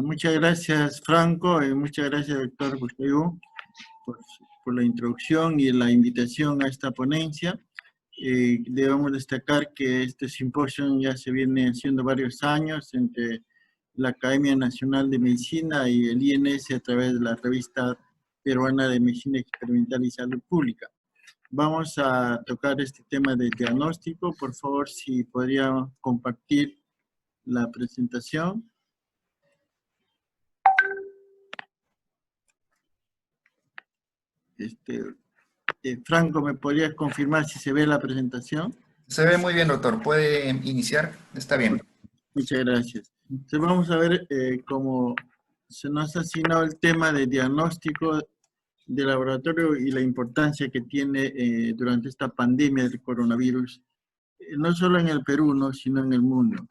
Muchas gracias, Franco, y muchas gracias, doctor Gustavo, por la introducción y la invitación a esta ponencia. Debemos destacar que este simposio ya se viene haciendo varios años entre la Academia Nacional de Medicina y el INS a través de la Revista Peruana de Medicina Experimental y Salud Pública. Vamos a tocar este tema de diagnóstico. Por favor, si podría compartir la presentación. Franco, ¿me podrías confirmar si se ve la presentación? Se ve muy bien, doctor. ¿Puede iniciar? Está bien. Muchas gracias. Entonces vamos a ver cómo se nos ha asignado el tema de diagnóstico de laboratorio y la importancia que tiene durante esta pandemia del coronavirus, no solo en el Perú, ¿no?, sino en el mundo.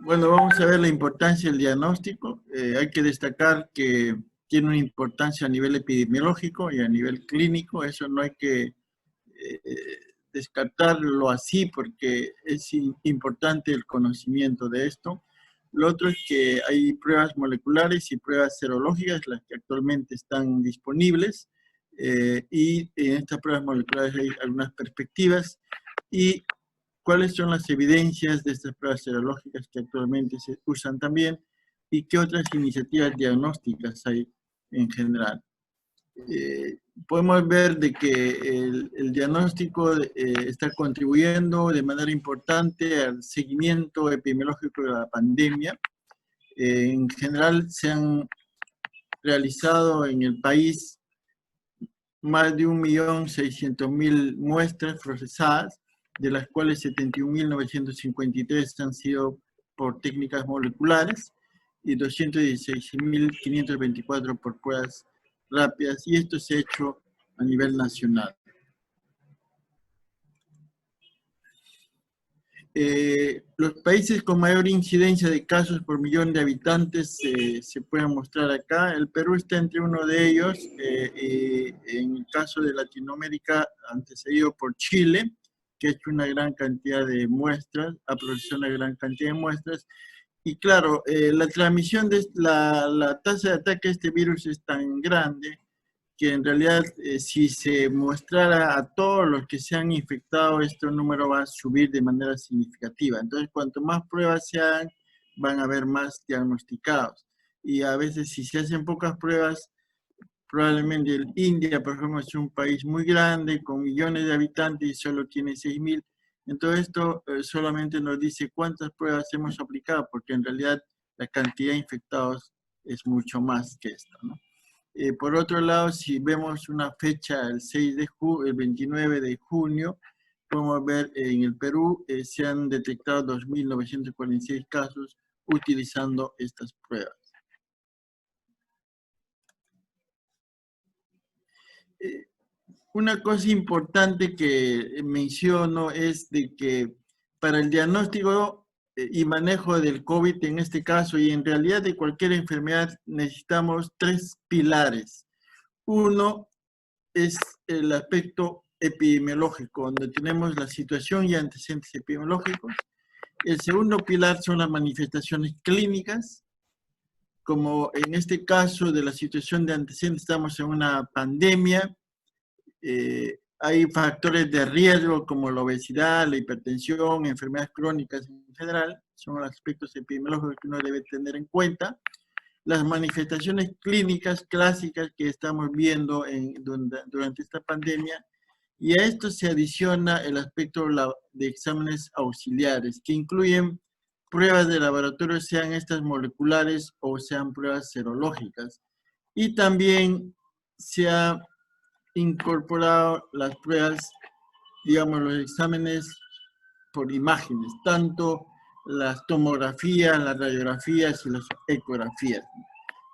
Bueno, vamos a ver la importancia del diagnóstico. Hay que destacar que tiene una importancia a nivel epidemiológico y a nivel clínico. Eso no hay que descartarlo así porque es importante el conocimiento de esto. Lo otro es que hay pruebas moleculares y pruebas serológicas, las que actualmente están disponibles, y en estas pruebas moleculares hay algunas perspectivas. Y cuáles son las evidencias de estas pruebas serológicas que actualmente se usan también y qué otras iniciativas diagnósticas hay en general. Podemos ver de que el diagnóstico está contribuyendo de manera importante al seguimiento epidemiológico de la pandemia. En general se han realizado en el país más de 1.600.000 muestras procesadas, de las cuales 71.953 han sido por técnicas moleculares y 216.524 por pruebas rápidas, y esto se ha hecho a nivel nacional. Los países con mayor incidencia de casos por millón de habitantes se pueden mostrar acá. El Perú está entre uno de ellos, en el caso de Latinoamérica, antecedido por Chile, que ha hecho una gran cantidad de muestras, ha procesado una gran cantidad de muestras. Y claro, la transmisión de la tasa de ataque a este virus es tan grande que en realidad si se mostrara a todos los que se han infectado, este número va a subir de manera significativa. Entonces, cuanto más pruebas se hagan, van a haber más diagnosticados. Y a veces si se hacen pocas pruebas, probablemente India, por ejemplo, es un país muy grande, con millones de habitantes y solo tiene 6.000. Entonces esto solamente nos dice cuántas pruebas hemos aplicado, porque en realidad la cantidad de infectados es mucho más que esto, ¿no? Por otro lado, si vemos una fecha, el 29 de junio, podemos ver en el Perú se han detectado 2.946 casos utilizando estas pruebas. Una cosa importante que menciono es de que para el diagnóstico y manejo del COVID en este caso, y en realidad de cualquier enfermedad, necesitamos tres pilares. Uno es el aspecto epidemiológico, donde tenemos la situación y antecedentes epidemiológicos. El segundo pilar son las manifestaciones clínicas, como en este caso de la situación de antecedentes, estamos en una pandemia. Hay factores de riesgo como la obesidad, la hipertensión, enfermedades crónicas en general, son los aspectos epidemiológicos que uno debe tener en cuenta. Las manifestaciones clínicas clásicas que estamos viendo durante esta pandemia, y a esto se adiciona el aspecto de exámenes auxiliares, que incluyen pruebas de laboratorio, sean estas moleculares o sean pruebas serológicas. Y también se ha incorporado las pruebas, digamos, los exámenes por imágenes, tanto las tomografías, las radiografías y las ecografías.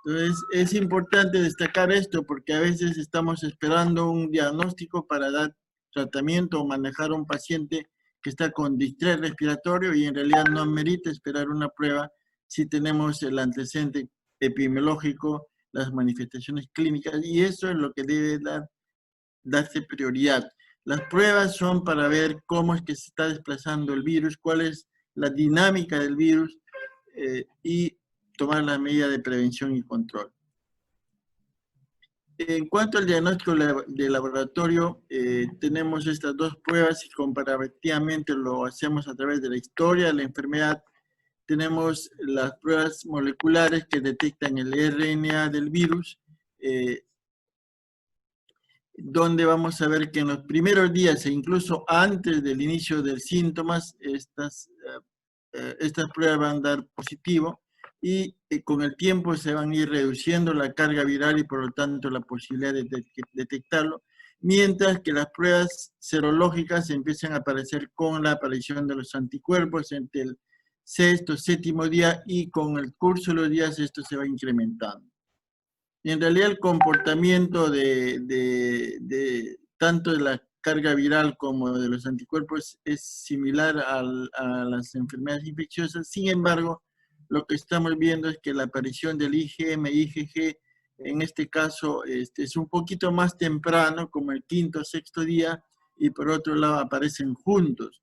Entonces, es importante destacar esto porque a veces estamos esperando un diagnóstico para dar tratamiento o manejar a un paciente que está con distrés respiratorio y en realidad no amerita esperar una prueba si tenemos el antecedente epidemiológico, las manifestaciones clínicas, y eso es lo que debe darse prioridad. Las pruebas son para ver cómo es que se está desplazando el virus, cuál es la dinámica del virus y tomar las medidas de prevención y control. En cuanto al diagnóstico de laboratorio, tenemos estas dos pruebas y comparativamente lo hacemos a través de la historia de la enfermedad. Tenemos las pruebas moleculares que detectan el RNA del virus, donde vamos a ver que en los primeros días e incluso antes del inicio de síntomas, estas pruebas van a dar positivo y con el tiempo se van a ir reduciendo la carga viral y por lo tanto la posibilidad de detectarlo, mientras que las pruebas serológicas empiezan a aparecer con la aparición de los anticuerpos entre el sexto, séptimo día y con el curso de los días esto se va incrementando. Y en realidad el comportamiento tanto de la carga viral como de los anticuerpos es similar a las enfermedades infecciosas. Sin embargo, lo que estamos viendo es que la aparición del IgM y IgG, en este caso, es un poquito más temprano, como el quinto o sexto día, y por otro lado aparecen juntos.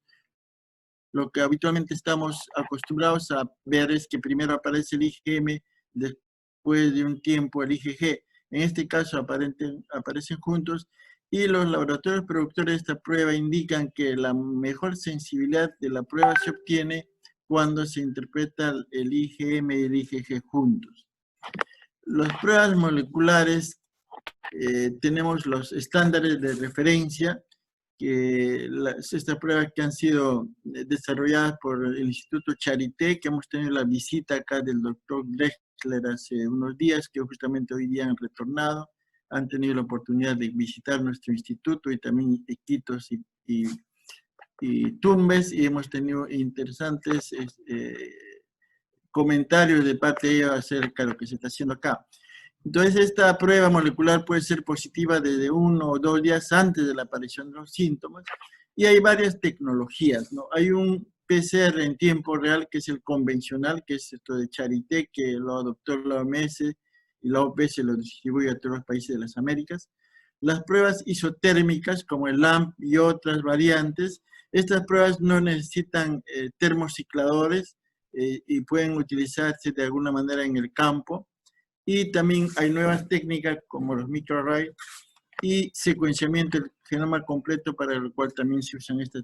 Lo que habitualmente estamos acostumbrados a ver es que primero aparece el IgM, después de un tiempo el IgG. En este caso aparecen juntos y los laboratorios productores de esta prueba indican que la mejor sensibilidad de la prueba se obtiene cuando se interpreta el IgM y el IgG juntos. Las pruebas moleculares, tenemos los estándares de referencia, que estas pruebas que han sido desarrolladas por el Instituto Charité, que hemos tenido la visita acá del doctor Drexler hace unos días, que justamente hoy día han retornado, han tenido la oportunidad de visitar nuestro instituto y también Iquitos y Tumbes, y hemos tenido interesantes comentarios de parte de ellos acerca de lo que se está haciendo acá. Entonces, esta prueba molecular puede ser positiva desde 1 o 2 días antes de la aparición de los síntomas. Y hay varias tecnologías, ¿no? Hay un PCR en tiempo real, que es el convencional, que es esto de Charité, que lo adoptó la OMS y la OPS lo distribuye a todos los países de las Américas. Las pruebas isotérmicas, como el LAMP y otras variantes, estas pruebas no necesitan termocicladores y pueden utilizarse de alguna manera en el campo. Y también hay nuevas técnicas como los microarrays y secuenciamiento del genoma completo, para el cual también se usan estas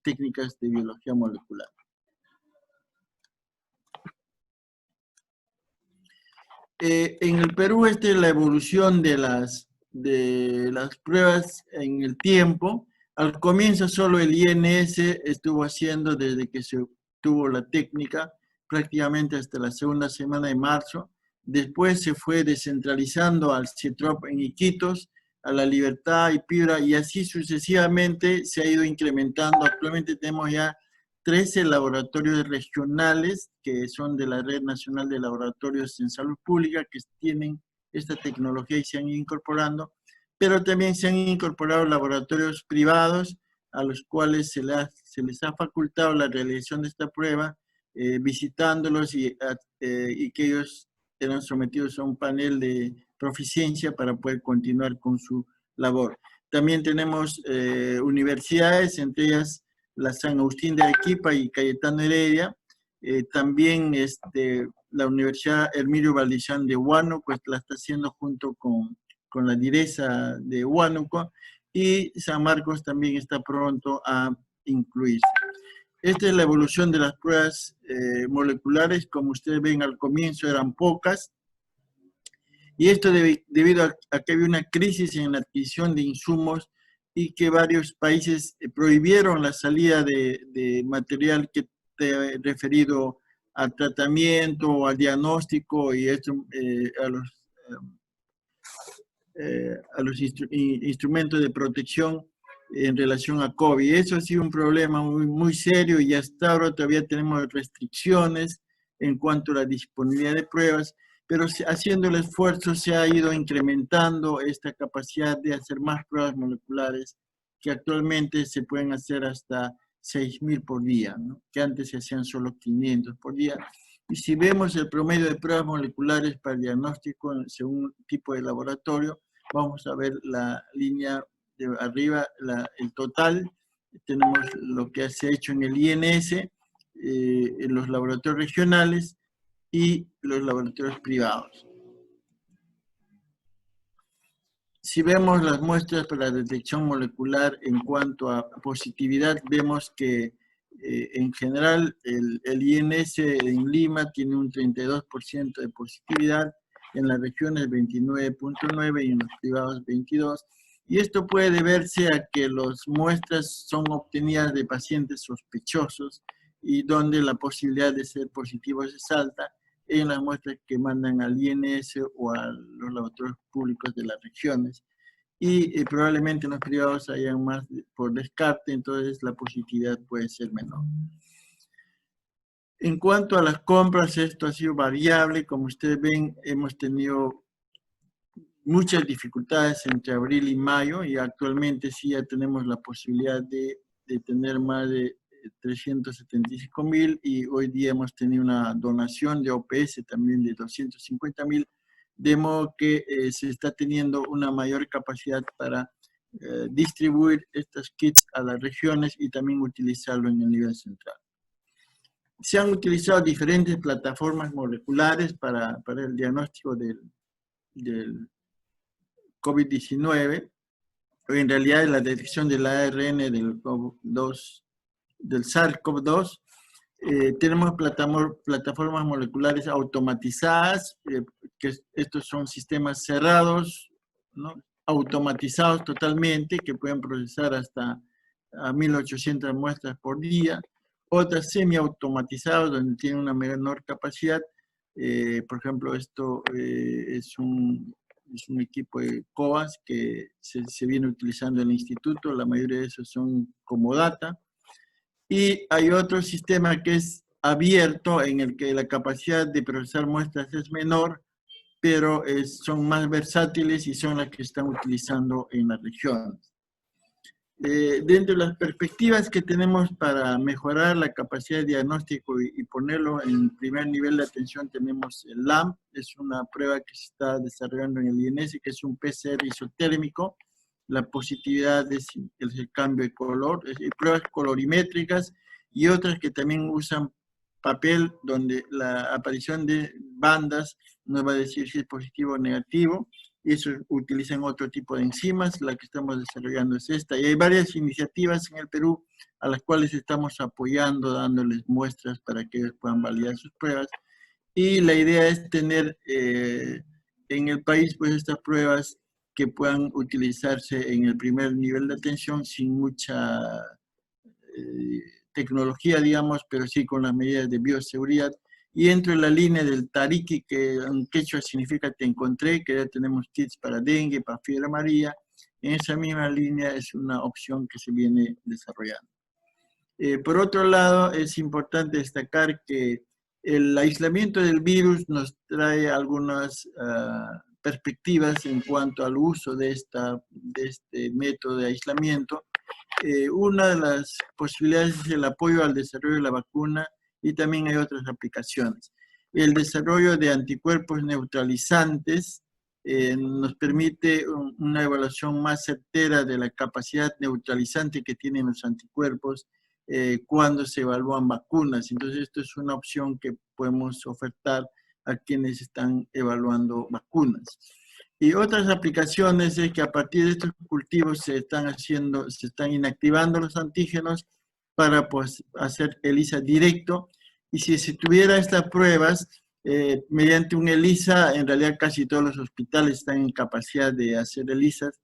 técnicas de biología molecular. En el Perú, esta es la evolución de las pruebas en el tiempo. Al comienzo solo el INS estuvo haciendo desde que se obtuvo la técnica, prácticamente hasta la segunda semana de marzo. Después se fue descentralizando al CIETROP en Iquitos, a La Libertad y Piura, y así sucesivamente se ha ido incrementando. Actualmente tenemos ya 13 laboratorios regionales que son de la Red Nacional de Laboratorios en Salud Pública, que tienen esta tecnología y se han ido incorporando, pero también se han incorporado laboratorios privados a los cuales se les ha facultado la realización de esta prueba, visitándolos y que ellos eran sometidos a un panel de proficiencia para poder continuar con su labor. También tenemos universidades, entre ellas la San Agustín de Arequipa y Cayetano Heredia, también la Universidad Hermilio Valdizán de Huánuco la está haciendo junto con la Direza de Huánuco, y San Marcos también está pronto a incluirse. Esta es la evolución de las pruebas moleculares. Como ustedes ven, al comienzo eran pocas, y esto debido a que había una crisis en la adquisición de insumos y que varios países prohibieron la salida de material que te he referido al tratamiento o al diagnóstico y esto, a los instrumentos de protección en relación a COVID. Eso ha sido un problema muy, muy serio y hasta ahora todavía tenemos restricciones en cuanto a la disponibilidad de pruebas, pero haciendo el esfuerzo se ha ido incrementando esta capacidad de hacer más pruebas moleculares, que actualmente se pueden hacer hasta 6.000 por día, ¿no? Que antes se hacían solo 500 por día. Y si vemos el promedio de pruebas moleculares para el diagnóstico según tipo de laboratorio, vamos a ver la línea arriba el total, tenemos lo que se ha hecho en el INS, en los laboratorios regionales y los laboratorios privados. Si vemos las muestras para la detección molecular en cuanto a positividad, vemos que en general el INS en Lima tiene un 32% de positividad, en las regiones 29.9% y en los privados 22%. Y esto puede deberse a que las muestras son obtenidas de pacientes sospechosos y donde la posibilidad de ser positivos es alta, en las muestras que mandan al INS o a los laboratorios públicos de las regiones. Y probablemente en los privados hayan más por descarte, entonces la positividad puede ser menor. En cuanto a las compras, esto ha sido variable. Como ustedes ven, hemos tenido muchas dificultades entre abril y mayo, y actualmente sí ya tenemos la posibilidad de tener más de 375.000, y hoy día hemos tenido una donación de OPS también de 250.000, de modo que se está teniendo una mayor capacidad para distribuir estos kits a las regiones y también utilizarlo en el nivel central. Se han utilizado diferentes plataformas moleculares para el diagnóstico del COVID-19, en realidad la detección del ARN del SARS-CoV-2. Tenemos plataformas moleculares automatizadas, que estos son sistemas cerrados, ¿no? Automatizados totalmente, que pueden procesar hasta 1.800 muestras por día. Otras semiautomatizadas, donde tienen una menor capacidad. Por ejemplo, esto es un equipo de COAS que se viene utilizando en el instituto. La mayoría de esos son como data. Y hay otro sistema que es abierto, en el que la capacidad de procesar muestras es menor, pero son más versátiles y son las que están utilizando en las regiones. Dentro de las perspectivas que tenemos para mejorar la capacidad de diagnóstico y ponerlo en primer nivel de atención, tenemos el LAMP, es una prueba que se está desarrollando en el INS, que es un PCR isotérmico. La positividad es el cambio de color, hay pruebas colorimétricas y otras que también usan papel, donde la aparición de bandas nos va a decir si es positivo o negativo. Y eso utilizan otro tipo de enzimas. La que estamos desarrollando es esta. Y hay varias iniciativas en el Perú a las cuales estamos apoyando, dándoles muestras para que ellos puedan validar sus pruebas. Y la idea es tener en el país pues estas pruebas que puedan utilizarse en el primer nivel de atención sin mucha tecnología, digamos, pero sí con las medidas de bioseguridad. Y entro en la línea del Tariki, que en quechua significa te encontré, que ya tenemos kits para dengue, para fiebre amarilla. En esa misma línea es una opción que se viene desarrollando. Por otro lado, es importante destacar que el aislamiento del virus nos trae algunas perspectivas en cuanto al uso de este método de aislamiento. Una de las posibilidades es el apoyo al desarrollo de la vacuna, y también hay otras aplicaciones. El desarrollo de anticuerpos neutralizantes nos permite una evaluación más certera de la capacidad neutralizante que tienen los anticuerpos cuando se evalúan vacunas. Entonces, esto es una opción que podemos ofertar a quienes están evaluando vacunas. Y otras aplicaciones es que a partir de estos cultivos se están inactivando los antígenos para pues, hacer ELISA directo. Y si se tuviera estas pruebas, mediante un ELISA, en realidad casi todos los hospitales están en capacidad de hacer ELISAs.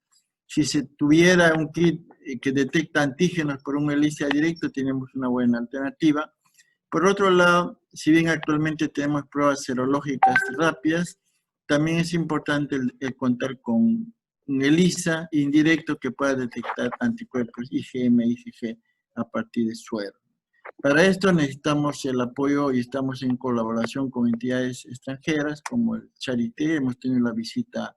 Si se tuviera un kit que detecta antígenos por un ELISA directo, tenemos una buena alternativa. Por otro lado, si bien actualmente tenemos pruebas serológicas rápidas, también es importante el contar con un ELISA indirecto que pueda detectar anticuerpos IgM y IgG a partir de suero. Para esto necesitamos el apoyo y estamos en colaboración con entidades extranjeras como el Charité, hemos tenido la visita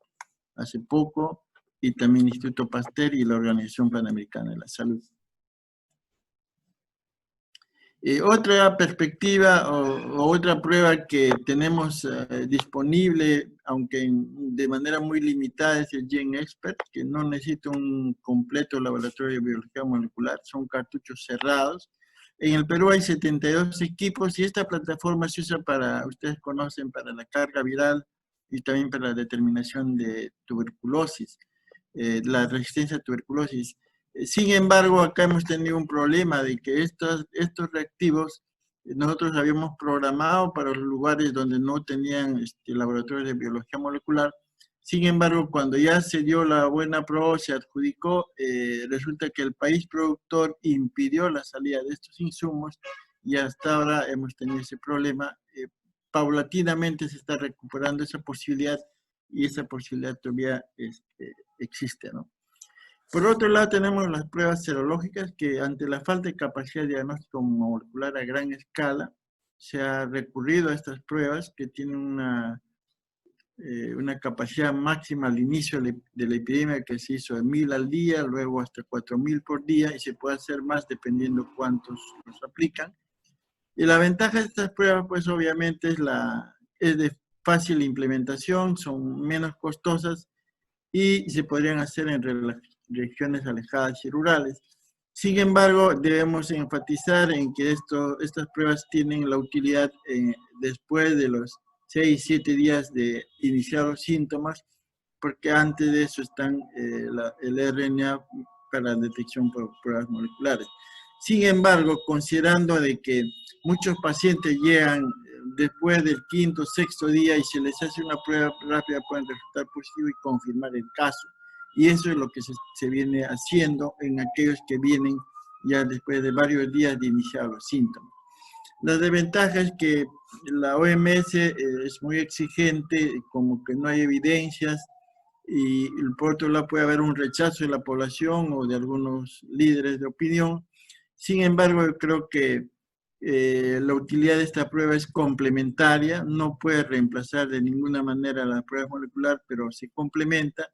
hace poco, y también el Instituto Pasteur y la Organización Panamericana de la Salud. Otra perspectiva o otra prueba que tenemos disponible, aunque de manera muy limitada, es el GenExpert, que no necesita un completo laboratorio de biología molecular, son cartuchos cerrados. En el Perú hay 72 equipos y esta plataforma se usa para, ustedes conocen, para la carga viral y también para la determinación de tuberculosis, la resistencia a tuberculosis. Sin embargo, acá hemos tenido un problema de que estos reactivos nosotros habíamos programado para los lugares donde no tenían laboratorios de biología molecular. Sin embargo, cuando ya se dio la buena prueba, se adjudicó, resulta que el país productor impidió la salida de estos insumos y hasta ahora hemos tenido ese problema. Paulatinamente se está recuperando esa posibilidad y esa posibilidad todavía existe, ¿no? Por otro lado, tenemos las pruebas serológicas que ante la falta de capacidad de diagnóstico molecular a gran escala, se ha recurrido a estas pruebas que tienen una capacidad máxima al inicio de la epidemia que se hizo de 1000 al día, luego hasta 4000 por día y se puede hacer más dependiendo cuántos los aplican. Y la ventaja de estas pruebas, pues obviamente es de fácil implementación, son menos costosas y se podrían hacer en regiones alejadas y rurales. Sin embargo, debemos enfatizar en que estas pruebas tienen la utilidad después de los 6-7 días de iniciar los síntomas, porque antes de eso están el RNA para la detección por pruebas moleculares. Sin embargo, considerando de que muchos pacientes llegan después del 5º o 6º día y se les hace una prueba rápida, pueden resultar positivo y confirmar el caso. Y eso es lo que se viene haciendo en aquellos que vienen ya después de varios días de iniciar los síntomas. La desventaja es que la OMS es muy exigente, como que no hay evidencias, y por otro lado puede haber un rechazo de la población o de algunos líderes de opinión. Sin embargo, yo creo que la utilidad de esta prueba es complementaria, no puede reemplazar de ninguna manera la prueba molecular, pero se complementa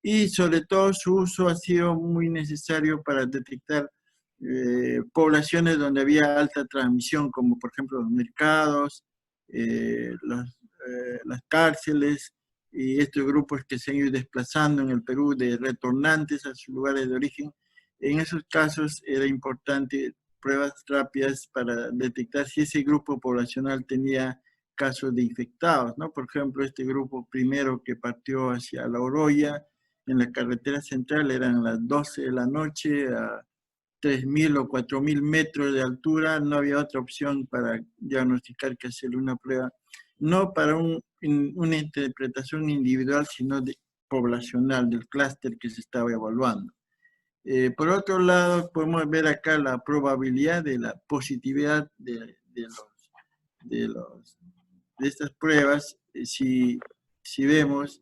y sobre todo su uso ha sido muy necesario para detectar poblaciones donde había alta transmisión, como por ejemplo los mercados, las cárceles y estos grupos que se han ido desplazando en el Perú de retornantes a sus lugares de origen. En esos casos era importante pruebas rápidas para detectar si ese grupo poblacional tenía casos de infectados, ¿no? Por ejemplo, este grupo primero que partió hacia La Oroya, en la carretera central, eran las 12 de la noche, a 3000 o 4000 metros de altura, no había otra opción para diagnosticar que hacerle una prueba, no para una interpretación individual, sino poblacional, del clúster que se estaba evaluando. Por otro lado, podemos ver acá la probabilidad de la positividad de estas pruebas. Si vemos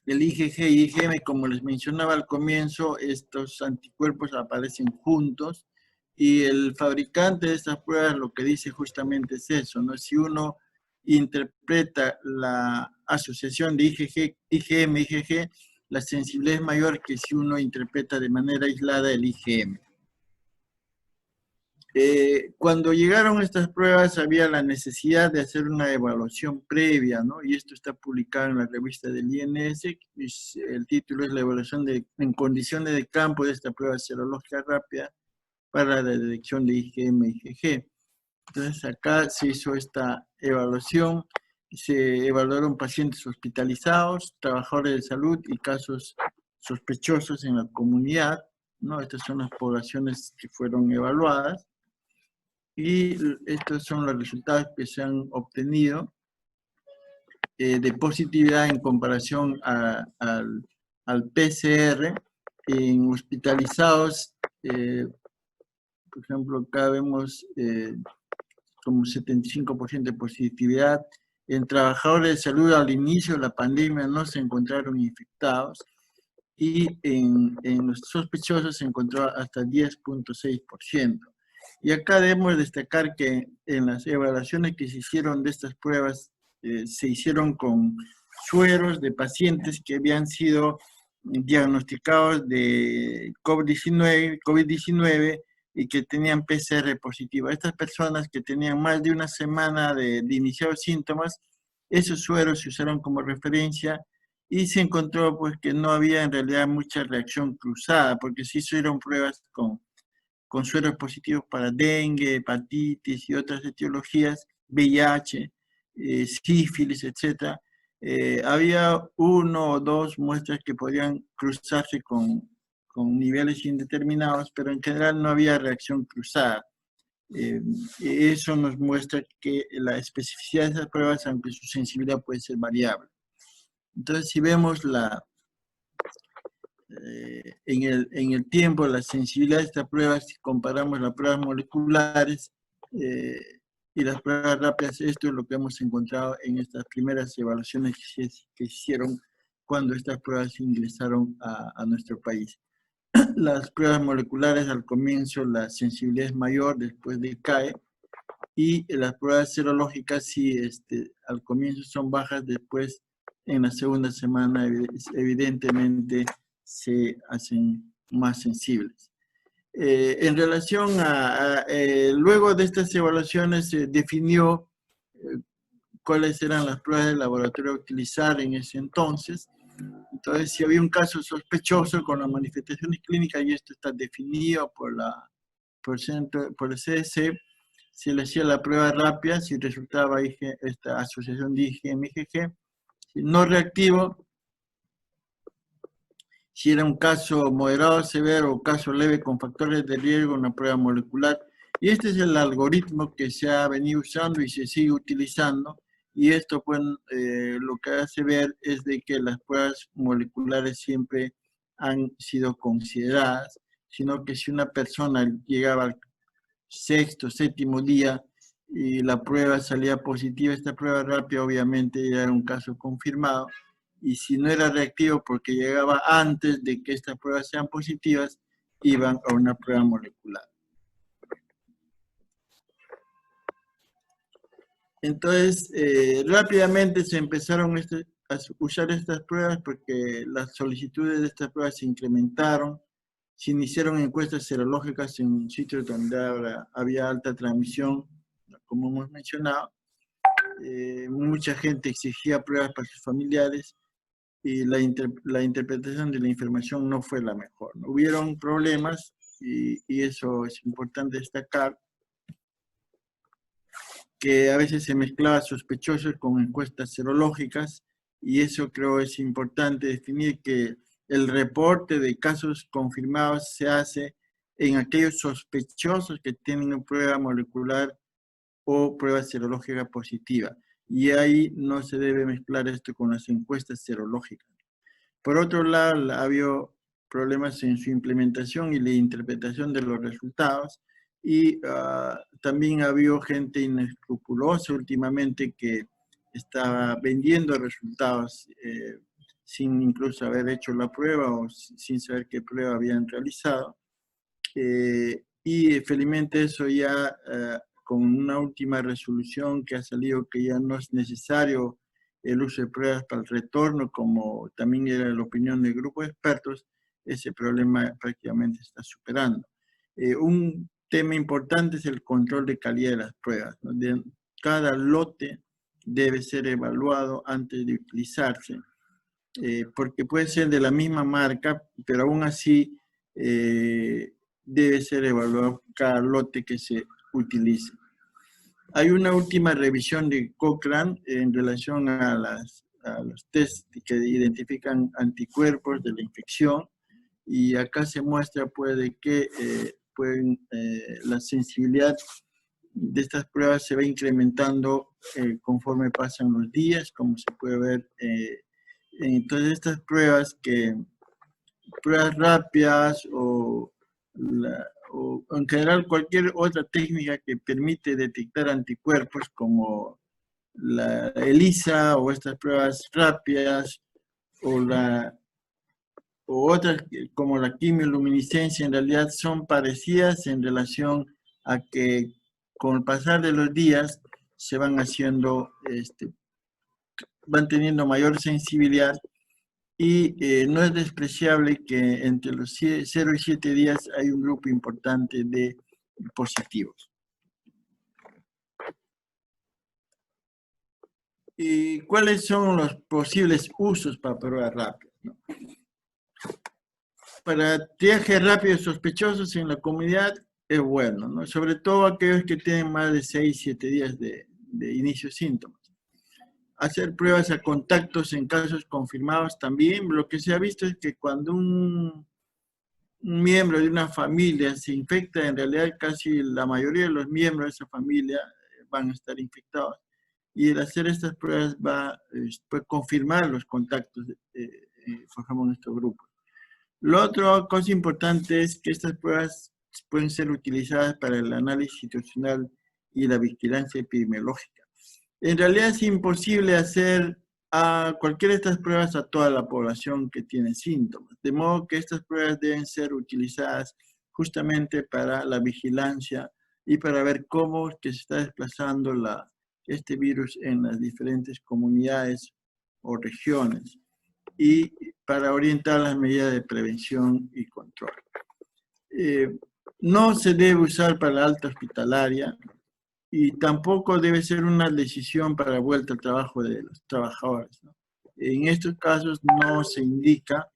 el IgG y IgM, como les mencionaba al comienzo, estos anticuerpos aparecen juntos y el fabricante de estas pruebas lo que dice justamente es eso, ¿no? Si uno interpreta la asociación de IgG, IgM, IgG, la sensibilidad es mayor que si uno interpreta de manera aislada el IgM. Cuando llegaron estas pruebas había la necesidad de hacer una evaluación previa, ¿no? Y esto está publicado en la revista del INS. El título es la evaluación en condiciones de campo de esta prueba serológica rápida para la detección de IgM y IgG. Entonces acá se hizo esta evaluación, se evaluaron pacientes hospitalizados, trabajadores de salud y casos sospechosos en la comunidad, ¿no? Estas son las poblaciones que fueron evaluadas. Y estos son los resultados que se han obtenido de positividad en comparación al PCR en hospitalizados. Por ejemplo, acá vemos como 75% de positividad. En trabajadores de salud al inicio de la pandemia no se encontraron infectados y en los sospechosos se encontró hasta 10.6%. Y acá debemos destacar que en las evaluaciones que se hicieron de estas pruebas, se hicieron con sueros de pacientes que habían sido diagnosticados de COVID-19 y que tenían PCR positivo. Estas personas que tenían más de una semana de iniciados síntomas, esos sueros se usaron como referencia y se encontró pues que no había en realidad mucha reacción cruzada, porque se hicieron pruebas con sueros positivos para dengue, hepatitis y otras etiologías, VIH, sífilis, etc. Había 1 o 2 muestras que podían cruzarse con niveles indeterminados, pero en general no había reacción cruzada. Eso nos muestra que la especificidad de esas pruebas, aunque su sensibilidad puede ser variable. Entonces, si vemos en el tiempo, la sensibilidad de estas pruebas, si comparamos las pruebas moleculares y las pruebas rápidas, esto es lo que hemos encontrado en estas primeras evaluaciones que hicieron cuando estas pruebas ingresaron a nuestro país. Las pruebas moleculares al comienzo la sensibilidad es mayor, después decae, y las pruebas serológicas sí, al comienzo son bajas, después en la segunda semana evidentemente se hacen más sensibles. En relación luego de estas evaluaciones se definió cuáles eran las pruebas de laboratorio a utilizar en ese entonces. Entonces, si había un caso sospechoso con las manifestaciones clínicas, y esto está definido por el CDC, se le hacía la prueba rápida si resultaba esta asociación de IgM-IgG, si no reactivo, si era un caso moderado, severo o caso leve con factores de riesgo, una prueba molecular. Y este es el algoritmo que se ha venido usando y se sigue utilizando. Y esto pues, lo que hace ver es de que las pruebas moleculares siempre han sido consideradas, sino que si una persona llegaba al 6º, 7º día y la prueba salía positiva, esta prueba rápida obviamente era un caso confirmado, y si no era reactivo porque llegaba antes de que estas pruebas sean positivas, iban a una prueba molecular. Entonces, rápidamente se empezaron a usar estas pruebas porque las solicitudes de estas pruebas se incrementaron. Se iniciaron encuestas serológicas en sitios donde había alta transmisión, como hemos mencionado. Mucha gente exigía pruebas para sus familiares y la interpretación de la información no fue la mejor. Hubieron problemas y eso es importante destacar, que a veces se mezclaba sospechosos con encuestas serológicas, y eso creo es importante definir, que el reporte de casos confirmados se hace en aquellos sospechosos que tienen una prueba molecular o prueba serológica positiva, y ahí no se debe mezclar esto con las encuestas serológicas. Por otro lado, ha habido problemas en su implementación y la interpretación de los resultados, y también ha habido gente inescrupulosa últimamente que estaba vendiendo resultados sin incluso haber hecho la prueba o sin saber qué prueba habían realizado. Y felizmente eso ya con una última resolución que ha salido, que ya no es necesario el uso de pruebas para el retorno, como también era la opinión del grupo de expertos, ese problema prácticamente está superando. Un tema importante es el control de calidad de las pruebas, ¿no? Cada lote debe ser evaluado antes de utilizarse, porque puede ser de la misma marca, pero aún así debe ser evaluado cada lote que se utilice. Hay una última revisión de Cochrane en relación a los test que identifican anticuerpos de la infección, y acá se muestra pues, de que la sensibilidad de estas pruebas se va incrementando conforme pasan los días, como se puede ver. Entonces estas pruebas rápidas o en general cualquier otra técnica que permite detectar anticuerpos, como la ELISA o estas pruebas rápidas o otras como la quimioluminiscencia, en realidad son parecidas en relación a que con el pasar de los días se van haciendo, van teniendo mayor sensibilidad, y no es despreciable que entre los 0 y 7 días hay un grupo importante de positivos. ¿Y cuáles son los posibles usos para pruebas rápidas, ¿no? Para triaje rápido de sospechosos en la comunidad es bueno, ¿no? Sobre todo aquellos que tienen más de 6-7 días de inicio de síntomas. Hacer pruebas a contactos en casos confirmados también. Lo que se ha visto es que cuando un miembro de una familia se infecta, en realidad casi la mayoría de los miembros de esa familia van a estar infectados. Y el hacer estas pruebas puede confirmar los contactos forjamos nuestro grupo. Lo otra cosa importante es que estas pruebas pueden ser utilizadas para el análisis situacional y la vigilancia epidemiológica. En realidad es imposible hacer a cualquiera de estas pruebas a toda la población que tiene síntomas, de modo que estas pruebas deben ser utilizadas justamente para la vigilancia y para ver cómo es que se está desplazando este virus en las diferentes comunidades o regiones y para orientar las medidas de prevención y control. No se debe usar para la alta hospitalaria y tampoco debe ser una decisión para la vuelta al trabajo de los trabajadores, ¿no? En estos casos no se indica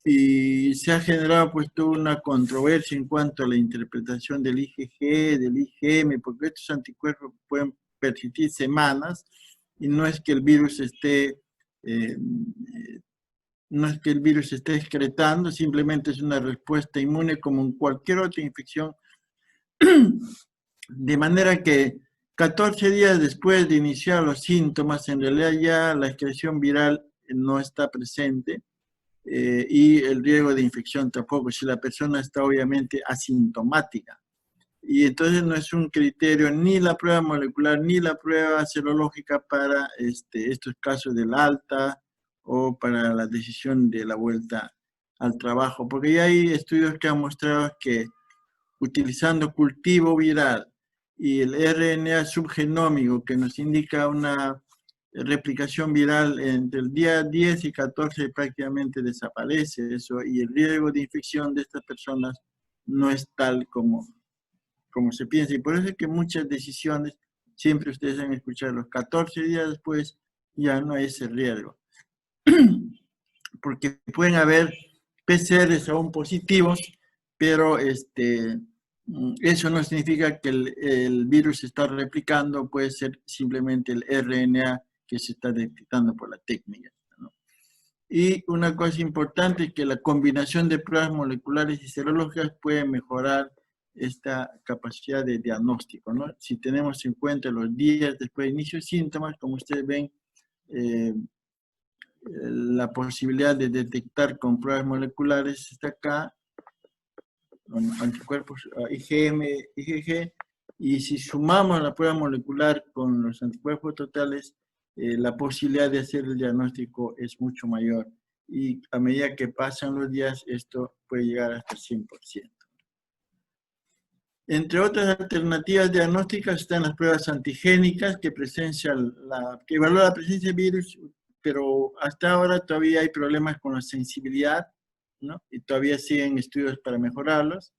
y se ha generado pues toda una controversia en cuanto a la interpretación del IgG, del IgM, porque estos anticuerpos pueden persistir semanas y no es que el virus esté excretando, simplemente es una respuesta inmune como en cualquier otra infección, de manera que 14 días después de iniciar los síntomas, en realidad ya la excreción viral no está presente y el riesgo de infección tampoco, si la persona está obviamente asintomática. Y entonces no es un criterio ni la prueba molecular ni la prueba serológica para estos casos del alta o para la decisión de la vuelta al trabajo, porque ya hay estudios que han mostrado que utilizando cultivo viral y el RNA subgenómico que nos indica una replicación viral entre el día 10 y 14 prácticamente desaparece eso y el riesgo de infección de estas personas no es tal como se piensa. Y por eso es que muchas decisiones, siempre ustedes han escuchado, los 14 días después ya no hay ese riesgo. Porque pueden haber PCRs aún positivos, pero eso no significa que el virus se está replicando, puede ser simplemente el RNA que se está detectando por la técnica, ¿no? Y una cosa importante es que la combinación de pruebas moleculares y serológicas puede mejorar esta capacidad de diagnóstico, ¿no? Si tenemos en cuenta los días después de inicio de síntomas, como ustedes ven, la posibilidad de detectar con pruebas moleculares está acá, con anticuerpos IgM, IgG, y si sumamos la prueba molecular con los anticuerpos totales, la posibilidad de hacer el diagnóstico es mucho mayor. Y a medida que pasan los días, esto puede llegar hasta el 100%. Entre otras alternativas diagnósticas están las pruebas antigénicas que evalúan la presencia de virus, pero hasta ahora todavía hay problemas con la sensibilidad, ¿no? Y todavía siguen estudios para mejorarlos.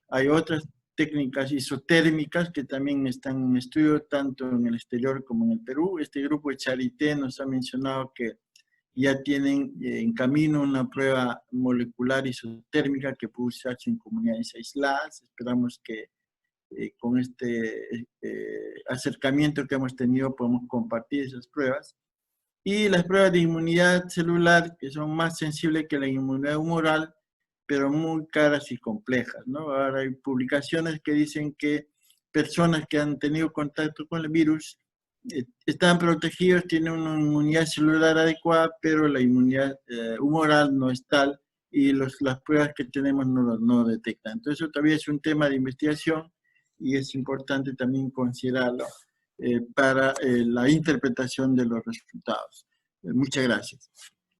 Hay otras técnicas isotérmicas que también están en estudio tanto en el exterior como en el Perú. Este grupo de Charité nos ha mencionado que ya tienen en camino una prueba molecular isotérmica que puede usarse en comunidades aisladas. Esperamos que con este acercamiento que hemos tenido podemos compartir esas pruebas. Y las pruebas de inmunidad celular, que son más sensibles que la inmunidad humoral, pero muy caras y complejas, ¿no? Ahora hay publicaciones que dicen que personas que han tenido contacto con el virus están protegidos, tienen una inmunidad celular adecuada, pero la inmunidad humoral no es tal y las pruebas que tenemos no lo detectan. Entonces eso todavía es un tema de investigación y es importante también considerarlo para la interpretación de los resultados. Muchas gracias.